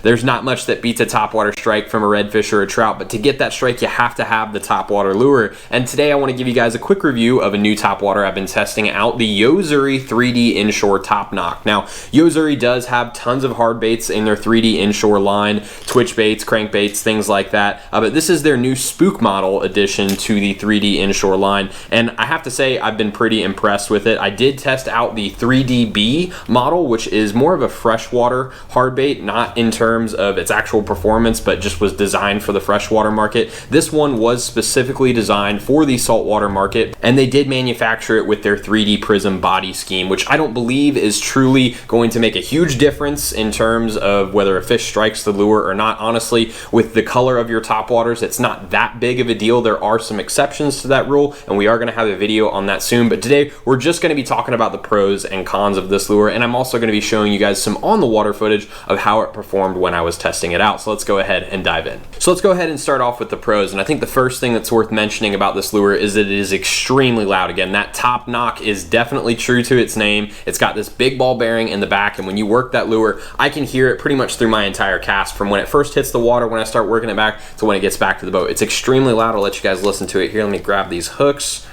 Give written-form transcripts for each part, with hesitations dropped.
there's not much that beats a topwater strike from a redfish or a trout, but to get that strike, you have to have the topwater lure. And today I want to give you guys a quick review of a new topwater I've been testing out, the Yo-Zuri 3D Inshore Topknock. Now, Yo-Zuri does have tons of hard baits in their 3D inshore line, twitch baits, crankbaits, things like that, but this is their new spook model addition to the 3D inshore line, and I have to say I've been pretty impressed with it. I did test out the 3DB model, which is more of a freshwater hard bait, not in terms of its actual performance, but just was designed for the freshwater market. This one was specifically designed for the saltwater market, and they did manufacture it with their 3D prism body scheme, which I don't believe is truly going to make a huge difference in terms of whether a fish strikes the lure or not. Honestly, with the color of your topwaters, it's not that big of a deal. There are some exceptions to that rule, and we are going to have a video on that soon, but today we're just going to be talking about the pros and cons of this lure, and I'm also going to be showing you guys some on the water footage of how it performed when I was testing it out. So let's go ahead and dive in. So let's go ahead and start off with the pros, and I think the first thing that's worth mentioning about this lure is that it is extremely loud. Again, that top knock is definitely true to its name. It's got this big ball bearing in the back, and when you work that lure, I can hear it pretty much through my entire cast, from when it first hits the water, when I start working it back, to when it gets back to the boat. It's extremely loud. I'll let you guys listen to it here. Let me grab these hooks.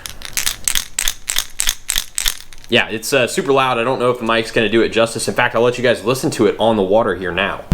Yeah, it's super loud. I don't know if the mic's going to do it justice. In fact, I'll let you guys listen to it on the water here now.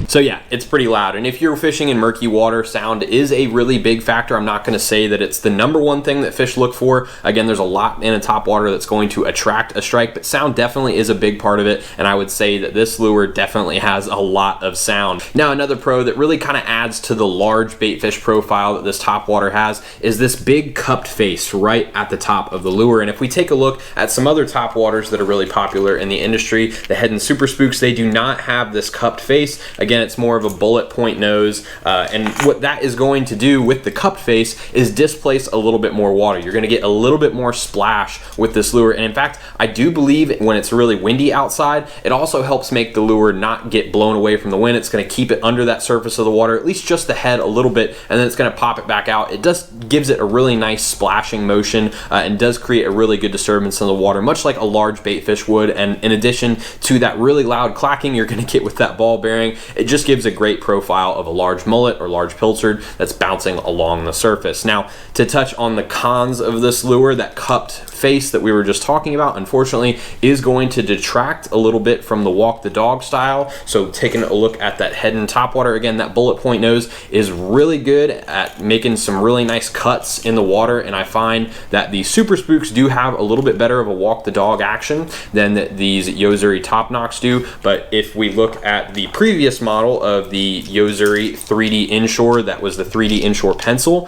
So yeah, it's pretty loud, and if you're fishing in murky water, sound is a really big factor. I'm not going to say that it's the #1 thing that fish look for. Again, there's a lot in a topwater that's going to attract a strike, but sound definitely is a big part of it, and I would say that this lure definitely has a lot of sound. Now, another pro that really kind of adds to the large baitfish profile that this topwater has is this big cupped face right at the top of the lure. And if we take a look at some other topwaters that are really popular in the industry, the Head and Super Spooks, they do not have this cupped face. Again, it's more of a bullet point nose, and what that is going to do with the cupped face is displace a little bit more water. You're going to get a little bit more splash with this lure, and in fact, I do believe when it's really windy outside, it also helps make the lure not get blown away from the wind. It's going to keep it under that surface of the water, at least just the head a little bit, and then it's going to pop it back out. It just gives it a really nice splashing motion, and does create a really good disturbance in the water, much like a large baitfish would. And in addition to that really loud clacking you're going to get with that ball bearing, it just gives a great profile of a large mullet or large pilchard that's bouncing along the surface. Now, to touch on the cons of this lure, that cupped face that we were just talking about, unfortunately, is going to detract a little bit from the walk the dog style. So taking a look at that head and topwater, again, that bullet point nose is really good at making some really nice cuts in the water, and I find that the Super Spooks do have a little bit better of a walk the dog action than these Yo-Zuri Topknocks do. But if we look at the previous model of the Yo-Zuri 3D Inshore, that was the 3D Inshore pencil,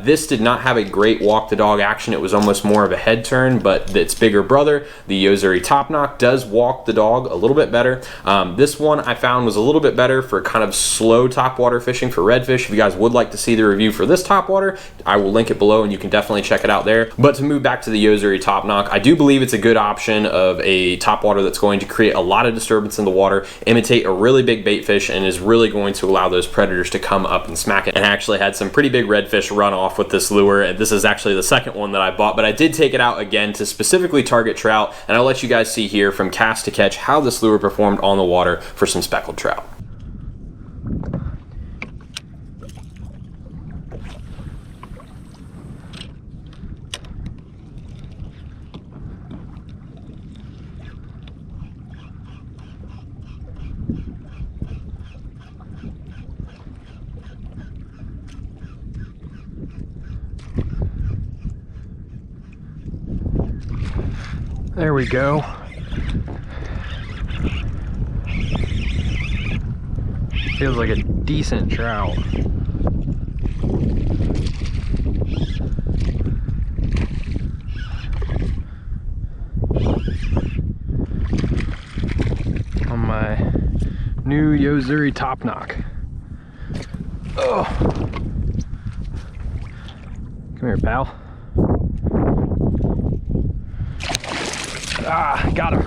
this did not have a great walk the dog action. It was almost more of a head turn, but its bigger brother, the Yo-Zuri Topknock, does walk the dog a little bit better. This one I found was a little bit better for kind of slow topwater fishing for redfish. If you guys would like to see the review for this topwater, I will link it below and you can definitely check it out there. But to move back to the Yo-Zuri Topknock, I do believe it's a good option of a topwater that's going to create a lot of disturbance in the water, imitate a really big bait fish, and is really going to allow those predators to come up and smack it. And I actually had some pretty big redfish run off with this lure, and this is actually the second one that I bought, but I did take it out again to specifically target trout, and I'll let you guys see here from cast to catch how this lure performed on the water for some speckled trout. There we go. Feels like a decent trout. On my new Yo-Zuri Topknock. Oh, come here, pal. Ah, got him.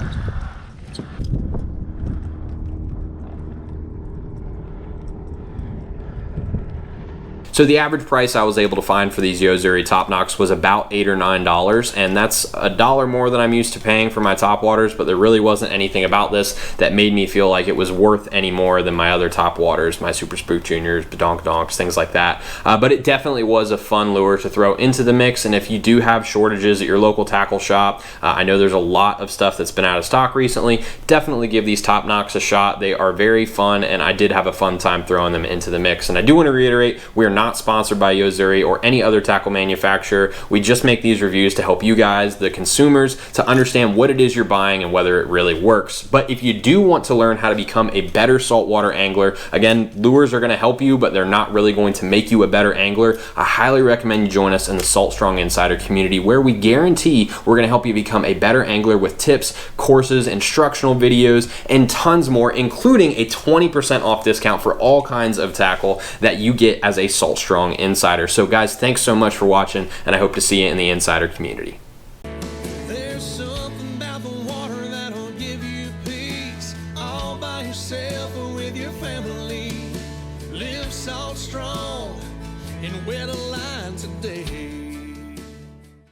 So the average price I was able to find for these Yo-Zuri Topknocks was about $8 or $9, and that's $1 more than I'm used to paying for my topwaters, but there really wasn't anything about this that made me feel like it was worth any more than my other topwaters, my Super Spook Juniors, Badonk Donks, things like that. But it definitely was a fun lure to throw into the mix, and if you do have shortages at your local tackle shop, I know there's a lot of stuff that's been out of stock recently, definitely give these Topknocks a shot. They are very fun, and I did have a fun time throwing them into the mix. And I do want to reiterate, we are not sponsored by Yo-Zuri or any other tackle manufacturer. We just make these reviews to help you guys, the consumers, to understand what it is you're buying and whether it really works. But if you do want to learn how to become a better saltwater angler, again, lures are going to help you, but they're not really going to make you a better angler. I highly recommend you join us in the Salt Strong Insider community, where we guarantee we're going to help you become a better angler with tips, courses, instructional videos, and tons more, including a 20% off discount for all kinds of tackle that you get as a Salt Strong Insider. So guys, thanks so much for watching, and I hope to see you in the Insider community. There's something about the water that'll give you peace, all by yourself or with your family. Live salt strong and wear the line today.